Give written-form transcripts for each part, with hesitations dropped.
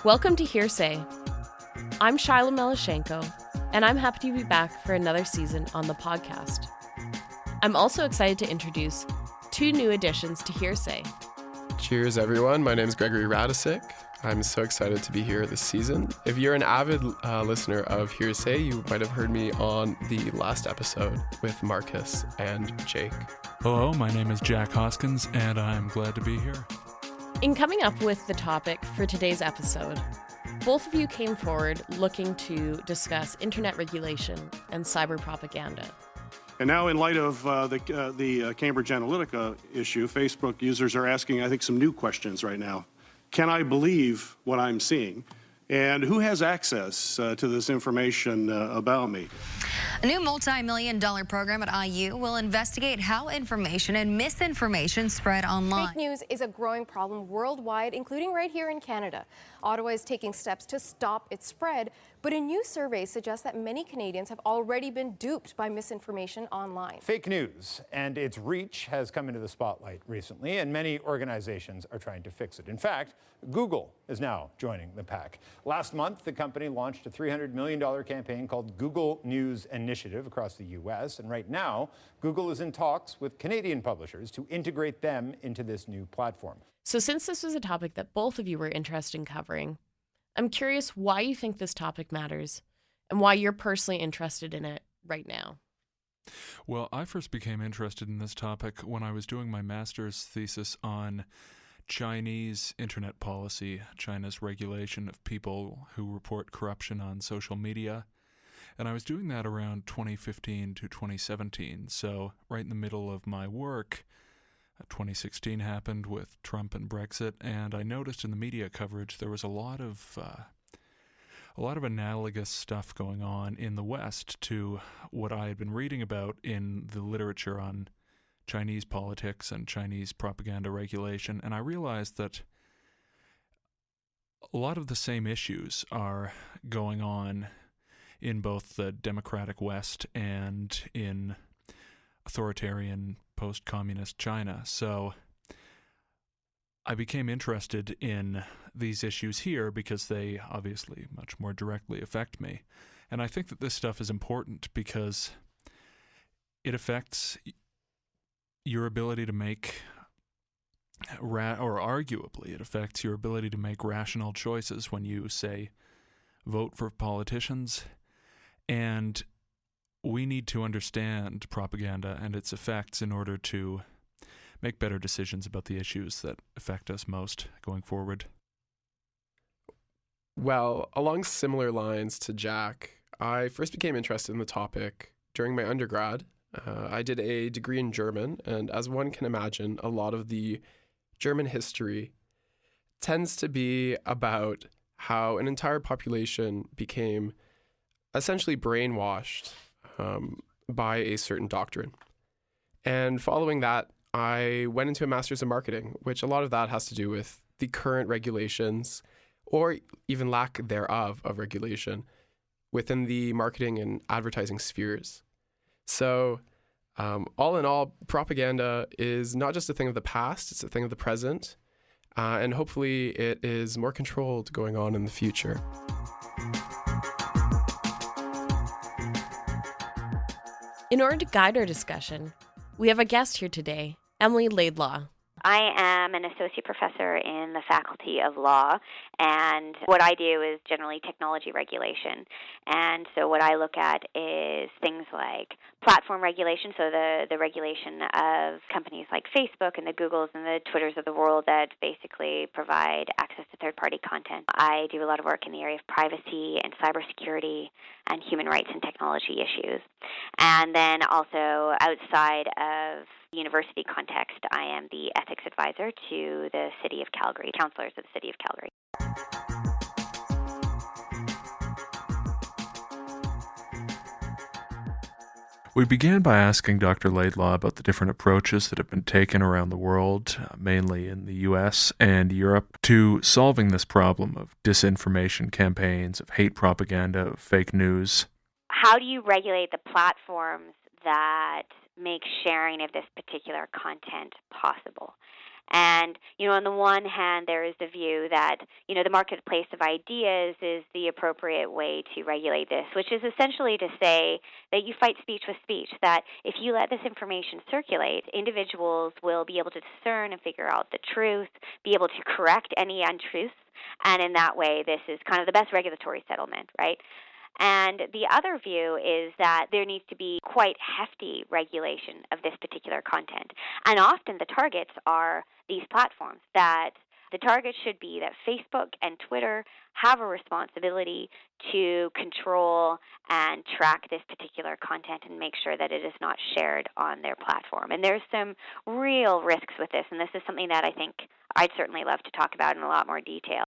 Welcome to Hearsay. I'm Shiloh Melashenko, and I'm happy to be back for another season on the podcast. I'm also excited to introduce two new additions to Hearsay. Cheers, everyone. My name is Gregory Radisik. I'm so excited to be here this season. If you're an avid listener of Hearsay, you might have heard me on the last episode with Marcus and Jake. Hello, my name is Jack Hoskins, and I'm glad to be here. In coming up with the topic for today's episode, both of you came forward looking to discuss internet regulation and cyber propaganda. And now, in light of the Cambridge Analytica issue, Facebook users are asking, I think, some new questions right now. Can I believe what I'm seeing? And who has access to this information about me? A new multi-million-dollar program at IU will investigate how information and misinformation spread online. Fake news is a growing problem worldwide, including right here in Canada. Ottawa is taking steps to stop its spread, but a new survey suggests that many Canadians have already been duped by misinformation online. Fake news and its reach has come into the spotlight recently, and many organizations are trying to fix it. In fact, Google is now joining the pack. Last month, the company launched a $300 million campaign called Google News Initiative across the U.S., and right now, Google is in talks with Canadian publishers to integrate them into this new platform. So since this was a topic that both of you were interested in covering, I'm curious why you think this topic matters and why you're personally interested in it right now. Well, I first became interested in this topic when I was doing my master's thesis on Chinese internet policy, China's regulation of people who report corruption on social media. And I was doing that around 2015 to 2017. So right in the middle of my work, 2016 happened with Trump and Brexit, and I noticed in the media coverage there was a lot of analogous stuff going on in the West to what I had been reading about in the literature on Chinese politics and Chinese propaganda regulation, and I realized that a lot of the same issues are going on in both the democratic West and in authoritarian post-communist China. So I became interested in these issues here because they obviously much more directly affect me. And I think that this stuff is important because it affects your ability to make, or arguably it affects your ability to make rational choices when you, say, vote for politicians. And we need to understand propaganda and its effects in order to make better decisions about the issues that affect us most going forward. Well, along similar lines to Jack, I first became interested in the topic during my undergrad. I did a degree in German, and as one can imagine, a lot of the German history tends to be about how an entire population became essentially brainwashed by a certain doctrine. And following that, I went into a master's in marketing, which a lot of that has to do with the current regulations or even lack thereof of regulation within the marketing and advertising spheres. So all in all, propaganda is not just a thing of the past, it's a thing of the present. And hopefully it is more controlled going on in the future. In order to guide our discussion, we have a guest here today, Emily Laidlaw. I am an associate professor in the Faculty of Law, and what I do is generally technology regulation. And so what I look at is things like platform regulation, so the regulation of companies like Facebook and the Googles and the Twitters of the world that basically provide access to third-party content. I do a lot of work in the area of privacy and cybersecurity and human rights and technology issues. And then also outside of university context, I am the ethics advisor to the City of Calgary, councillors of the City of Calgary. We began by asking Dr. Laidlaw about the different approaches that have been taken around the world, mainly in the US and Europe, to solving this problem of disinformation campaigns, of hate propaganda, of fake news. How do you regulate the platforms that make sharing of this particular content possible? And, on the one hand, there is the view that, the marketplace of ideas is the appropriate way to regulate this, which is essentially to say that you fight speech with speech, that if you let this information circulate, individuals will be able to discern and figure out the truth, be able to correct any untruths, and in that way, this is kind of the best regulatory settlement, right? And the other view is that there needs to be quite hefty regulation of this particular content. And often the targets are these platforms, that the target should be that Facebook and Twitter have a responsibility to control and track this particular content and make sure that it is not shared on their platform. And there's some real risks with this, and this is something that I think I'd certainly love to talk about in a lot more detail.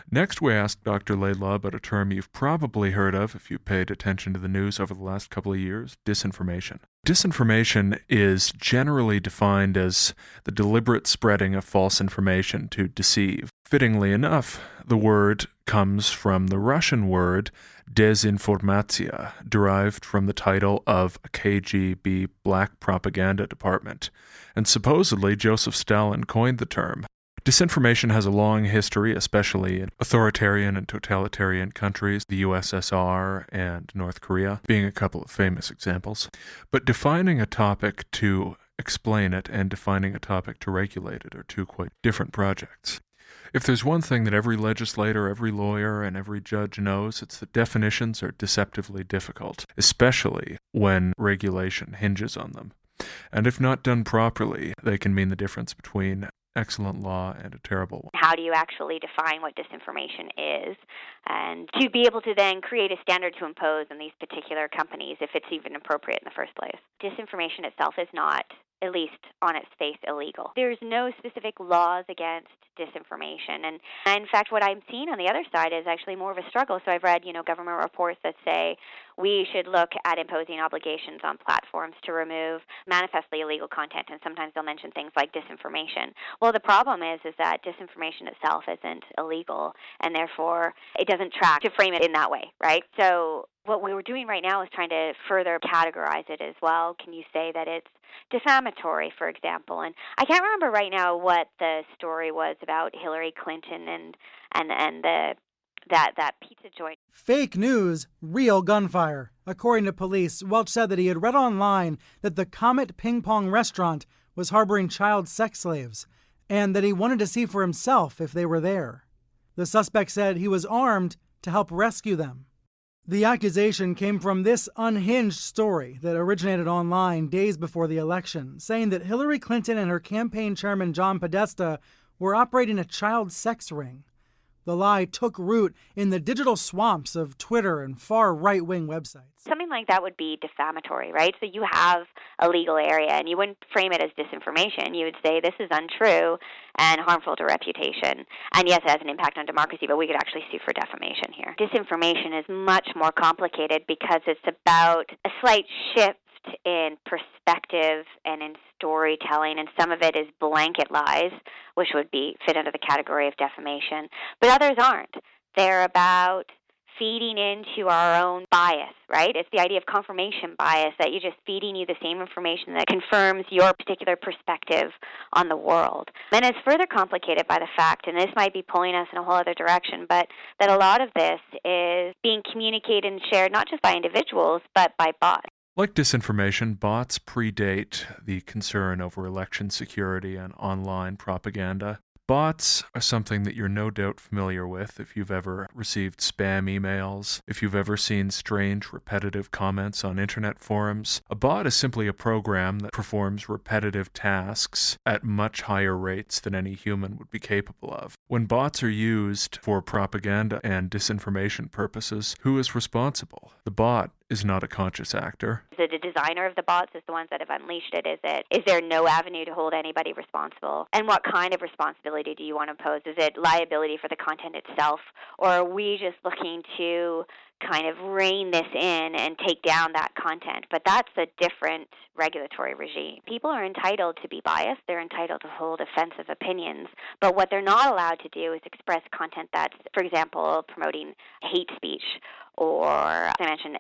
Next, we asked Dr. Laidlaw about a term you've probably heard of if you paid attention to the news over the last couple of years: disinformation. Disinformation is generally defined as the deliberate spreading of false information to deceive. Fittingly enough, the word comes from the Russian word dezinformatsiya, derived from the title of a KGB black propaganda department. And supposedly Joseph Stalin coined the term. Disinformation has a long history, especially in authoritarian and totalitarian countries, the USSR and North Korea being a couple of famous examples. But defining a topic to explain it and defining a topic to regulate it are two quite different projects. If there's one thing that every legislator, every lawyer, and every judge knows, it's that definitions are deceptively difficult, especially when regulation hinges on them. And if not done properly, they can mean the difference between excellent law and a terrible one. How do you actually define what disinformation is, and to be able to then create a standard to impose on these particular companies if it's even appropriate in the first place? Disinformation itself is not, at least on its face, illegal. There's no specific laws against disinformation. And in fact, what I'm seeing on the other side is actually more of a struggle. So I've read, government reports that say we should look at imposing obligations on platforms to remove manifestly illegal content, and sometimes they'll mention things like disinformation. Well, the problem is that disinformation itself isn't illegal, and therefore it doesn't track to frame it in that way, right? So what we were doing right now is trying to further categorize it as well. Can you say that it's defamatory, for example? And I can't remember right now what the story was about Hillary Clinton and that pizza joint. Fake news, real gunfire. According to police, Welch said that he had read online that the Comet Ping Pong restaurant was harboring child sex slaves, and that he wanted to see for himself if they were there. The suspect said he was armed to help rescue them. The accusation came from this unhinged story that originated online days before the election, saying that Hillary Clinton and her campaign chairman John Podesta were operating a child sex ring. The lie took root in the digital swamps of Twitter and far right-wing websites. Something like that would be defamatory, right? So you have a legal area, and you wouldn't frame it as disinformation. You would say this is untrue and harmful to reputation. And yes, it has an impact on democracy, but we could actually sue for defamation here. Disinformation is much more complicated because it's about a slight shift in perspective and in storytelling, and some of it is blanket lies, which would fit under the category of defamation, but others aren't. They're about feeding into our own bias, right? It's the idea of confirmation bias, that you're just feeding you the same information that confirms your particular perspective on the world. And it's further complicated by the fact, and this might be pulling us in a whole other direction, but that a lot of this is being communicated and shared not just by individuals, but by bots. Like disinformation, bots predate the concern over election security and online propaganda. Bots are something that you're no doubt familiar with if you've ever received spam emails, if you've ever seen strange, repetitive comments on internet forums. A bot is simply a program that performs repetitive tasks at much higher rates than any human would be capable of. When bots are used for propaganda and disinformation purposes, who is responsible? The bot is not a conscious actor. The designer of the bots is the ones that have unleashed it. Is there no avenue to hold anybody responsible? And what kind of responsibility do you want to impose? Is it liability for the content itself, or are we just looking to kind of rein this in and take down that content? But that's a different regulatory regime. People are entitled to be biased. They're entitled to hold offensive opinions. But what they're not allowed to do is express content that's, for example, promoting hate speech or, as I mentioned,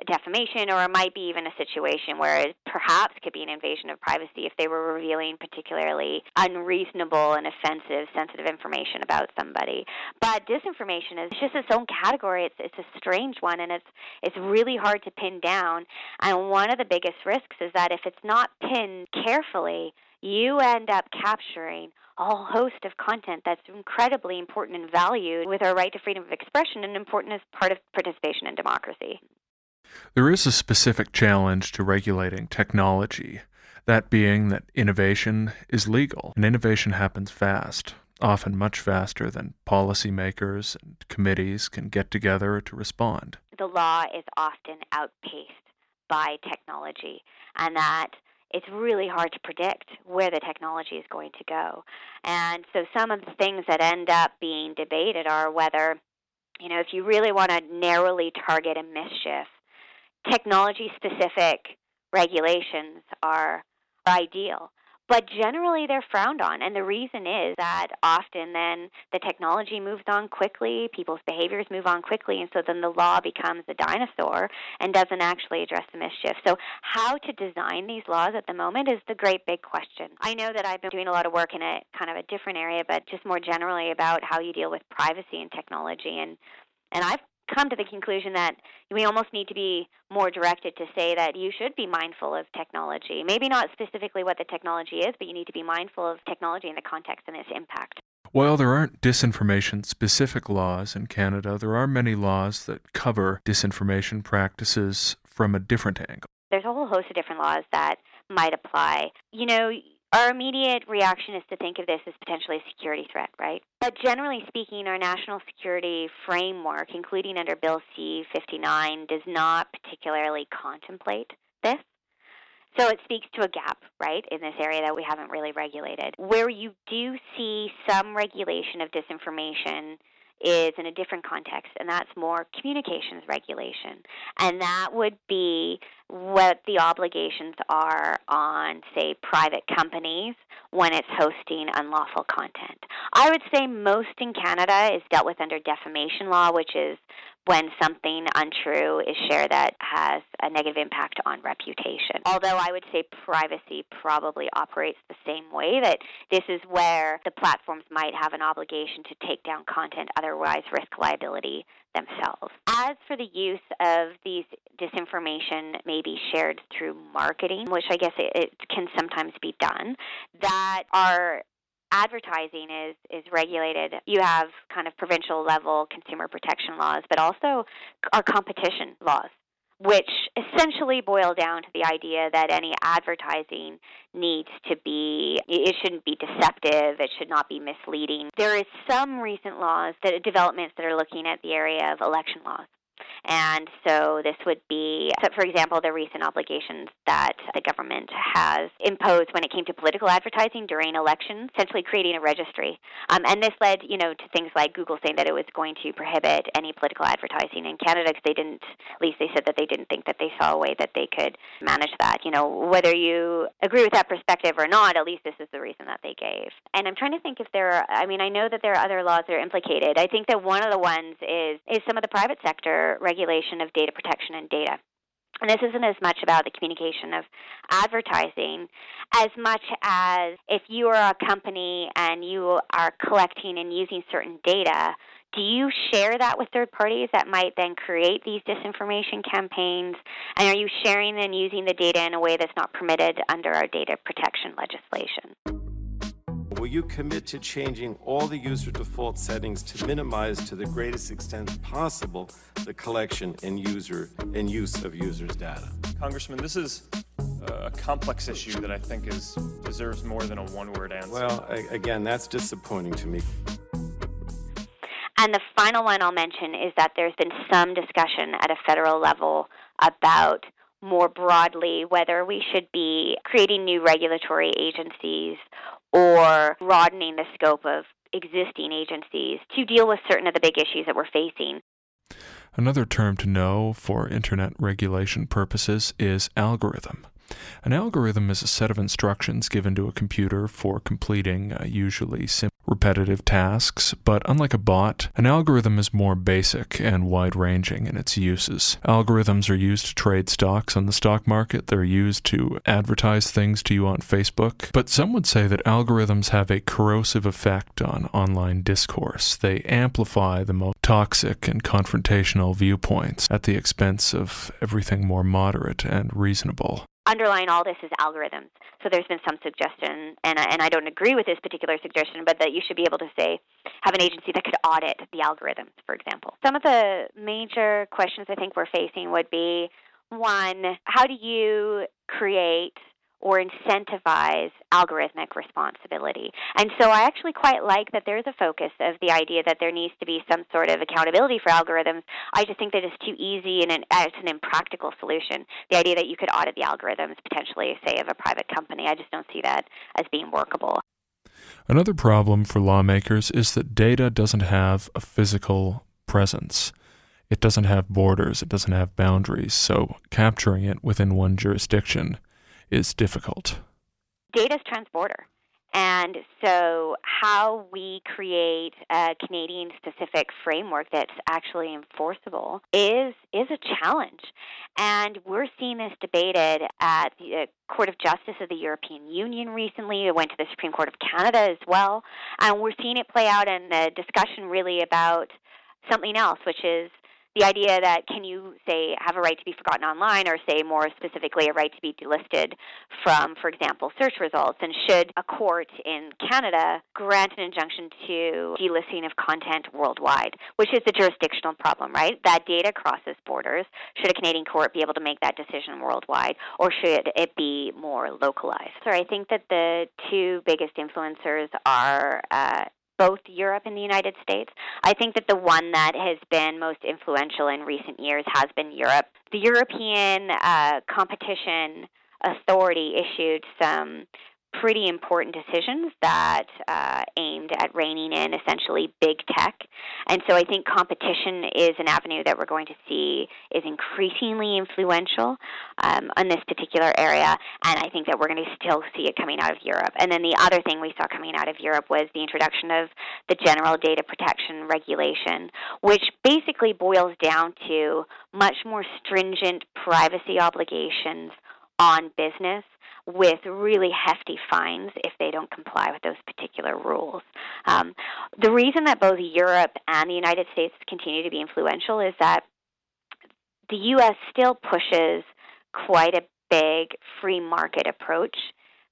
defamation, or it might be even a situation where it perhaps could be an invasion of privacy if they were revealing particularly unreasonable and offensive, sensitive information about somebody. But disinformation is just its own category. It's a strange one, and it's really hard to pin down. And one of the biggest risks is that if it's not pinned carefully, you end up capturing a whole host of content that's incredibly important and valued with our right to freedom of expression and important as part of participation in democracy. There is a specific challenge to regulating technology, that being that innovation is legal, and innovation happens fast, often much faster than policymakers and committees can get together to respond. The law is often outpaced by technology, and that it's really hard to predict where the technology is going to go. And so some of the things that end up being debated are whether, if you really want to narrowly target a mischief, technology-specific regulations are ideal. But generally, they're frowned on, and the reason is that often then the technology moves on quickly, people's behaviors move on quickly, and so then the law becomes a dinosaur and doesn't actually address the mischief. So how to design these laws at the moment is the great big question. I know that I've been doing a lot of work in a kind of a different area, but just more generally about how you deal with privacy and technology, and I've come to the conclusion that we almost need to be more directed to say that you should be mindful of technology. Maybe not specifically what the technology is, but you need to be mindful of technology in the context and its impact. While there aren't disinformation-specific laws in Canada, there are many laws that cover disinformation practices from a different angle. There's a whole host of different laws that might apply. Our immediate reaction is to think of this as potentially a security threat, right? But generally speaking, our national security framework, including under Bill C-59, does not particularly contemplate this. So it speaks to a gap, right, in this area that we haven't really regulated. Where you do see some regulation of disinformation is in a different context, and that's more communications regulation. And that would be what the obligations are on, say, private companies when it's hosting unlawful content. I would say most in Canada is dealt with under defamation law, which is when something untrue is shared that has a negative impact on reputation. Although I would say privacy probably operates the same way, that this is where the platforms might have an obligation to take down content, otherwise risk liability themselves. As for the use of these disinformation maybe shared through marketing, which I guess it can sometimes be done, that our advertising is regulated. You have kind of provincial level consumer protection laws, but also our competition laws, which essentially boil down to the idea that any advertising needs to be, it shouldn't be deceptive, it should not be misleading. There is some recent developments that are looking at the area of election laws. And so this would be, for example, the recent obligations that the government has imposed when it came to political advertising during elections, essentially creating a registry. And this led, to things like Google saying that it was going to prohibit any political advertising in Canada because at least they said that they didn't think that they saw a way that they could manage that. Whether you agree with that perspective or not, at least this is the reason that they gave. And I'm trying to think if I know that there are other laws that are implicated. I think that one of the ones is some of the private sector regulation of data protection and data. And this isn't as much about the communication of advertising as much as if you are a company and you are collecting and using certain data, do you share that with third parties that might then create these disinformation campaigns? And are you sharing and using the data in a way that's not permitted under our data protection legislation? Will you commit to changing all the user default settings to minimize to the greatest extent possible the collection and use of users' data? Congressman, this is a complex issue that I think deserves more than a one-word answer. Well, again, that's disappointing to me. And the final one I'll mention is that there's been some discussion at a federal level about more broadly whether we should be creating new regulatory agencies or broadening the scope of existing agencies to deal with certain of the big issues that we're facing. Another term to know for internet regulation purposes is algorithm. An algorithm is a set of instructions given to a computer for completing a usually simple repetitive tasks, but unlike a bot, an algorithm is more basic and wide-ranging in its uses. Algorithms are used to trade stocks on the stock market. They're used to advertise things to you on Facebook. But some would say that algorithms have a corrosive effect on online discourse. They amplify the most toxic and confrontational viewpoints at the expense of everything more moderate and reasonable. Underlying all this is algorithms. So there's been some suggestion, and I don't agree with this particular suggestion, but that you should be able to say, have an agency that could audit the algorithms, for example. Some of the major questions I think we're facing would be, one, how do you create or incentivize algorithmic responsibility? And so I actually quite like that there's a focus of the idea that there needs to be some sort of accountability for algorithms. I just think that it's too easy and it's an impractical solution. The idea that you could audit the algorithms potentially, say, of a private company, I just don't see that as being workable. Another problem for lawmakers is that data doesn't have a physical presence. It doesn't have borders, it doesn't have boundaries, so capturing it within one jurisdiction is difficult. Data is transborder. And so how we create a Canadian-specific framework that's actually enforceable is a challenge. And we're seeing this debated at the Court of Justice of the European Union recently. It went to the Supreme Court of Canada as well. And we're seeing it play out in the discussion really about something else, which is the idea that can you, say, have a right to be forgotten online, or say more specifically a right to be delisted from, for example, search results? And should a court in Canada grant an injunction to delisting of content worldwide, which is the jurisdictional problem, right? That data crosses borders. Should a Canadian court be able to make that decision worldwide, or should it be more localized? So I think that the two biggest influencers are both Europe and the United States. I think that the one that has been most influential in recent years has been Europe. The European Competition Authority issued some pretty important decisions that aimed at reining in essentially big tech. And so I think competition is an avenue that we're going to see is increasingly influential on this particular area, and I think that we're going to still see it coming out of Europe. And then the other thing we saw coming out of Europe was the introduction of the General Data Protection Regulation, which basically boils down to much more stringent privacy obligations on business, with really hefty fines if they don't comply with those particular rules. The reason that both Europe and the United States continue to be influential is that the U.S. still pushes quite a big free market approach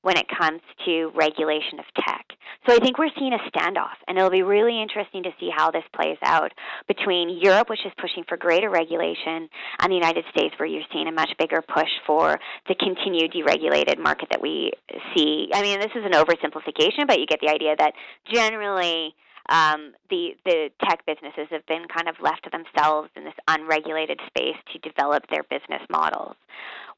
when it comes to regulation of tech. So I think we're seeing a standoff, and it'll be really interesting to see how this plays out between Europe, which is pushing for greater regulation, and the United States, where you're seeing a much bigger push for the continued deregulated market that we see. I mean, this is an oversimplification, but you get the idea that generally the tech businesses have been kind of left to themselves in this unregulated space to develop their business models.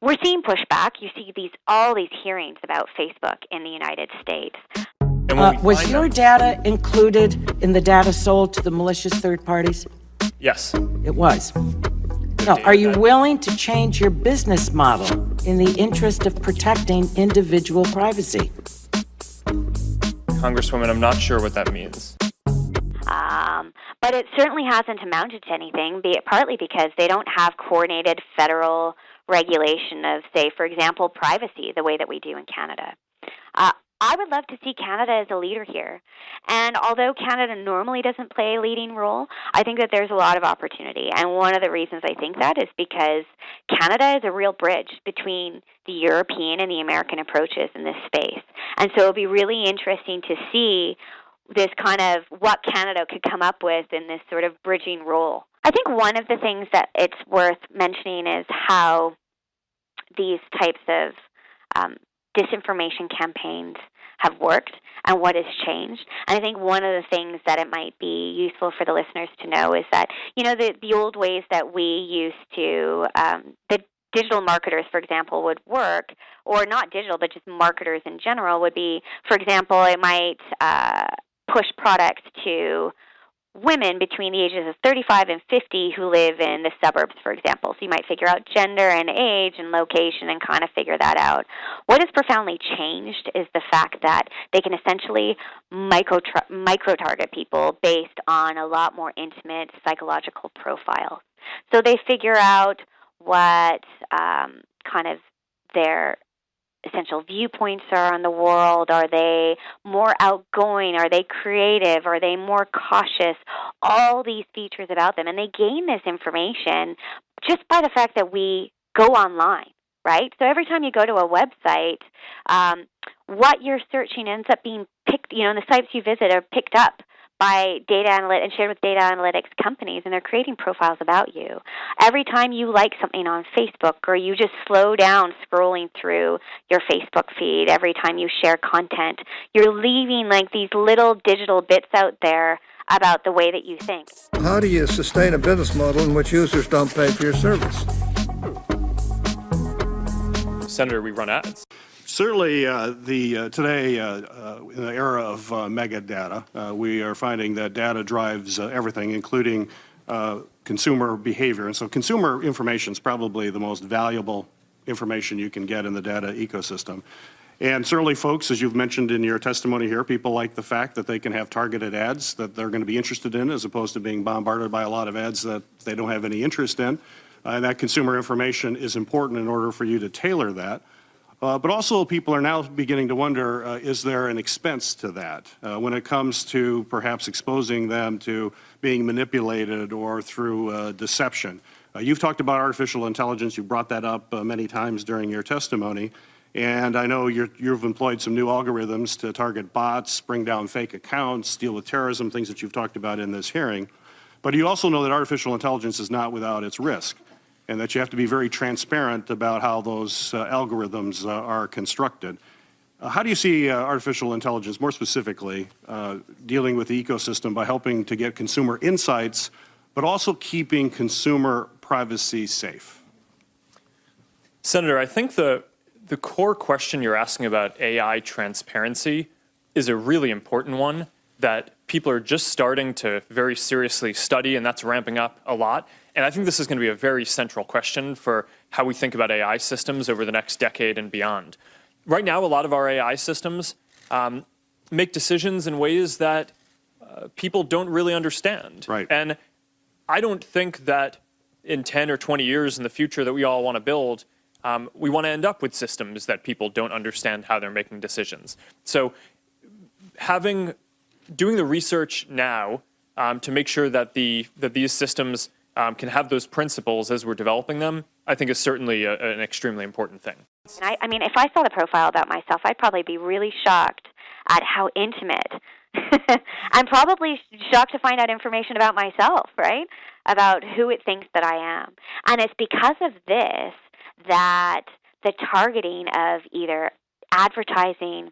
We're seeing pushback. You see all these hearings about Facebook in the United States. Was your data included in the data sold to the malicious third parties? Yes. It was. Now, are you willing to change your business model in the interest of protecting individual privacy? Congresswoman, I'm not sure what that means. But it certainly hasn't amounted to anything, partly because they don't have coordinated federal regulation of, say, for example, privacy the way that we do in Canada. I would love to see Canada as a leader here. And although Canada normally doesn't play a leading role, I think that there's a lot of opportunity. And one of the reasons I think that is because Canada is a real bridge between the European and the American approaches in this space. And so it'll be really interesting to see this kind of what Canada could come up with in this sort of bridging role. I think one of the things that it's worth mentioning is how these types of disinformation campaigns have worked and what has changed. And I think one of the things that it might be useful for the listeners to know is that, you know, the old ways that we used to, the digital marketers, for example, would work, or not digital, but just marketers in general would be, for example, it might push products to women between the ages of 35 and 50 who live in the suburbs, for example. So you might figure out gender and age and location and kind of figure that out. What has profoundly changed is the fact that they can essentially micro-target people based on a lot more intimate psychological profiles. So they figure out what kind of their essential viewpoints are on the world. Are they more outgoing? Are they creative? Are they more cautious? All these features about them. And they gain this information just by the fact that we go online, right? So every time you go to a website, what you're searching ends up being picked, and the sites you visit are picked up by data analytics and shared with data analytics companies, and they're creating profiles about you. Every time you like something on Facebook, or you just slow down scrolling through your Facebook feed, every time you share content, you're leaving like these little digital bits out there about the way that you think. How do you sustain a business model in which users don't pay for your service? Senator, we run ads. Certainly, today, in the era of mega data, we are finding that data drives everything, including consumer behavior. And so consumer information is probably the most valuable information you can get in the data ecosystem. And certainly, folks, as you've mentioned in your testimony here, people like the fact that they can have targeted ads that they're going to be interested in, as opposed to being bombarded by a lot of ads that they don't have any interest in. And that consumer information is important in order for you to tailor that. But also people are now beginning to wonder, is there an expense to that when it comes to perhaps exposing them to being manipulated or through deception? You've talked about artificial intelligence. You brought that up many times during your testimony. And I know you've employed some new algorithms to target bots, bring down fake accounts, deal with terrorism, things that you've talked about in this hearing. But you also know that artificial intelligence is not without its risk, and that you have to be very transparent about how those algorithms are constructed. How do you see artificial intelligence, more specifically, dealing with the ecosystem by helping to get consumer insights, but also keeping consumer privacy safe? Senator, I think the core question you're asking about AI transparency is a really important one that people are just starting to very seriously study, and that's ramping up a lot. And I think this is going to be a very central question for how we think about AI systems over the next decade and beyond. Right now, a lot of our AI systems make decisions in ways that people don't really understand. Right. And I don't think that in 10 or 20 years in the future that we all want to build, we want to end up with systems that people don't understand how they're making decisions. So doing the research now to make sure that these systems can have those principles as we're developing them, I think is certainly an extremely important thing. I mean, if I saw the profile about myself, I'd probably be really shocked at how intimate. I'm probably shocked to find out information about myself, right? About who it thinks that I am. And it's because of this that the targeting of either advertising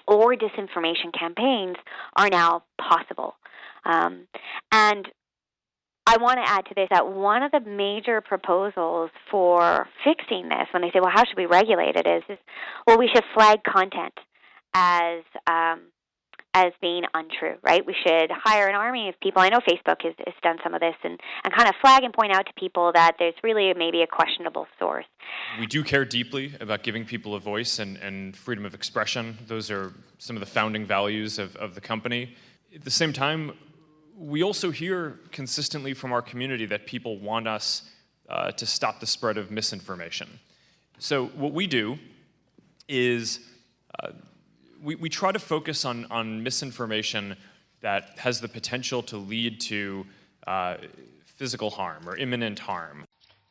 or disinformation campaigns are now possible. And I want to add to this that one of the major proposals for fixing this, when they say, well, how should we regulate it, is well, we should flag content as being untrue, right? We should hire an army of people. I know Facebook has done some of this and kind of flag and point out to people that there's really maybe a questionable source. We do care deeply about giving people a voice and freedom of expression. Those are some of the founding values of the company. At the same time, we also hear consistently from our community that people want us to stop the spread of misinformation. So what we do is we try to focus on misinformation that has the potential to lead to physical harm or imminent harm.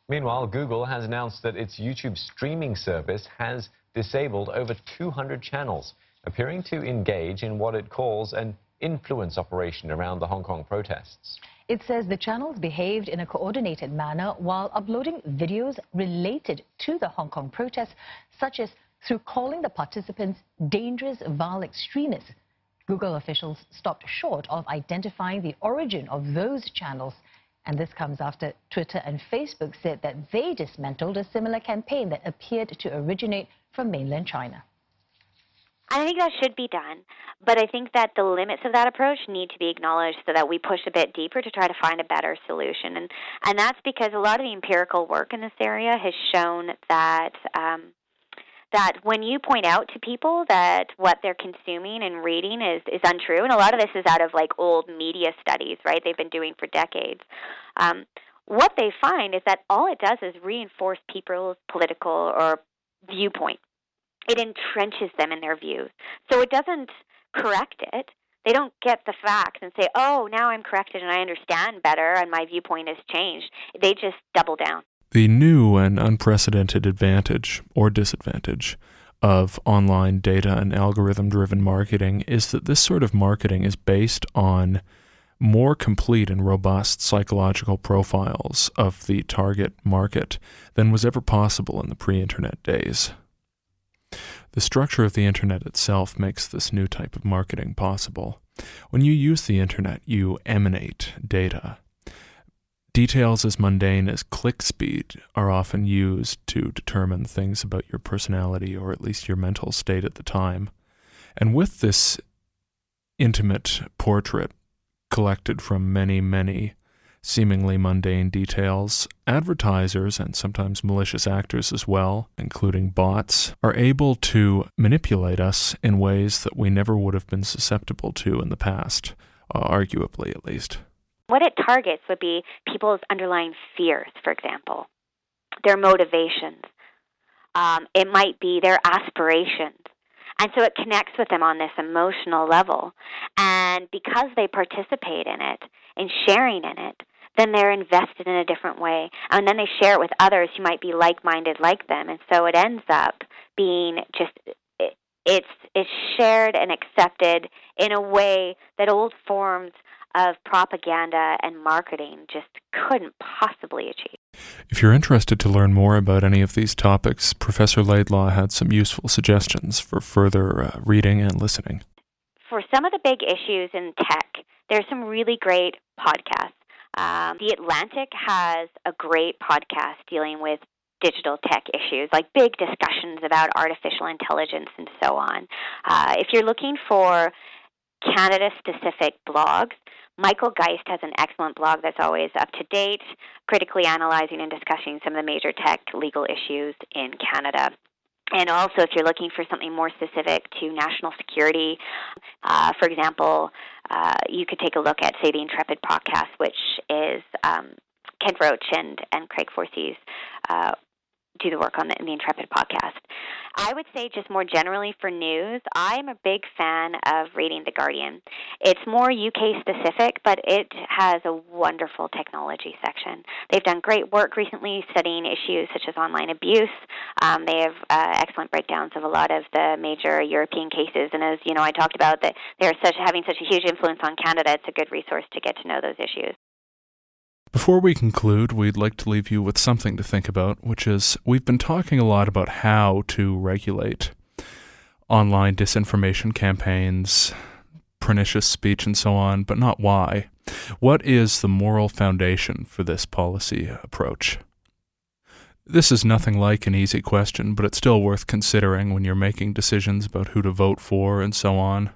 Meanwhile, Google has announced that its YouTube streaming service has disabled over 200 channels, appearing to engage in what it calls an influence operation around the Hong Kong protests. It says the channels behaved in a coordinated manner while uploading videos related to the Hong Kong protests, such as through calling the participants dangerous, vile extremists. Google officials stopped short of identifying the origin of those channels. And this comes after Twitter and Facebook said that they dismantled a similar campaign that appeared to originate from mainland China. And I think that should be done. But I think that the limits of that approach need to be acknowledged so that we push a bit deeper to try to find a better solution. And that's because a lot of the empirical work in this area has shown that that when you point out to people that what they're consuming and reading is untrue, and a lot of this is out of like old media studies, right, they've been doing for decades, what they find is that all it does is reinforce people's political or viewpoint. It entrenches them in their views. So it doesn't correct it. They don't get the facts and say, oh, now I'm corrected and I understand better and my viewpoint has changed. They just double down. The new and unprecedented advantage or disadvantage of online data and algorithm-driven marketing is that this sort of marketing is based on more complete and robust psychological profiles of the target market than was ever possible in the pre-internet days. The structure of the internet itself makes this new type of marketing possible. When you use the internet, you emanate data. Details as mundane as click speed are often used to determine things about your personality or at least your mental state at the time. And with this intimate portrait collected from many, many seemingly mundane details, advertisers and sometimes malicious actors as well, including bots, are able to manipulate us in ways that we never would have been susceptible to in the past, arguably at least. What it targets would be people's underlying fears, for example, their motivations. It might be their aspirations. And so it connects with them on this emotional level. And because they participate in it and sharing in it, then they're invested in a different way. And then they share it with others who might be like-minded like them. And so it ends up being just, it's shared and accepted in a way that old forms of propaganda and marketing just couldn't possibly achieve. If you're interested to learn more about any of these topics, Professor Laidlaw had some useful suggestions for further reading and listening. For some of the big issues in tech, there's some really great podcasts. The Atlantic has a great podcast dealing with digital tech issues, like big discussions about artificial intelligence and so on. If you're looking for Canada-specific blogs, Michael Geist has an excellent blog that's always up to date, critically analyzing and discussing some of the major tech legal issues in Canada. And also, if you're looking for something more specific to national security, for example, you could take a look at, say, the Intrepid podcast, which is Kent Roach and Craig Forsyth do the work on the Intrepid podcast. I would say just more generally for news, I'm a big fan of reading The Guardian. It's more UK-specific, but it has a wonderful technology section. They've done great work recently studying issues such as online abuse. They have excellent breakdowns of a lot of the major European cases, and as you know, I talked about that they're having such a huge influence on Canada, it's a good resource to get to know those issues. Before we conclude, we'd like to leave you with something to think about, which is we've been talking a lot about how to regulate online disinformation campaigns, pernicious speech, and so on, but not why. What is the moral foundation for this policy approach? This is nothing like an easy question, but it's still worth considering when you're making decisions about who to vote for and so on.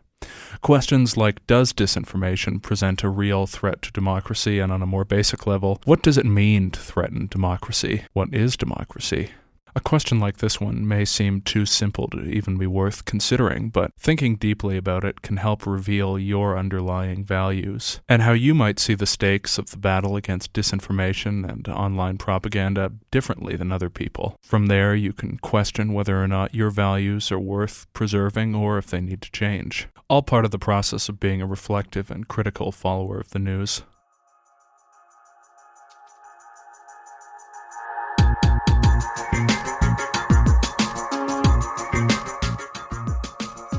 Questions like, does disinformation present a real threat to democracy? And on a more basic level, what does it mean to threaten democracy? What is democracy? A question like this one may seem too simple to even be worth considering, but thinking deeply about it can help reveal your underlying values and how you might see the stakes of the battle against disinformation and online propaganda differently than other people. From there, you can question whether or not your values are worth preserving or if they need to change. All part of the process of being a reflective and critical follower of the news.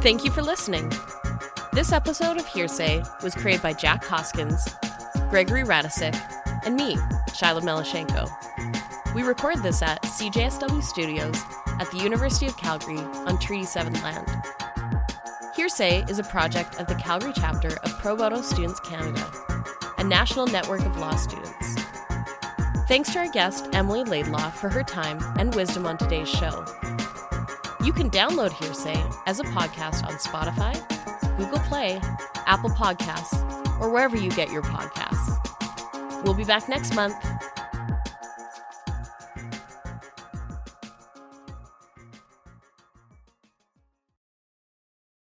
Thank you for listening. This episode of Hearsay was created by Jack Hoskins, Gregory Radisic, and me, Shiloh Melashenko. We record this at CJSW Studios at the University of Calgary on Treaty 7 land. Hearsay is a project of the Calgary chapter of Pro Bono Students Canada, a national network of law students. Thanks to our guest, Emily Laidlaw, for her time and wisdom on today's show. You can download Hearsay as a podcast on Spotify, Google Play, Apple Podcasts, or wherever you get your podcasts. We'll be back next month.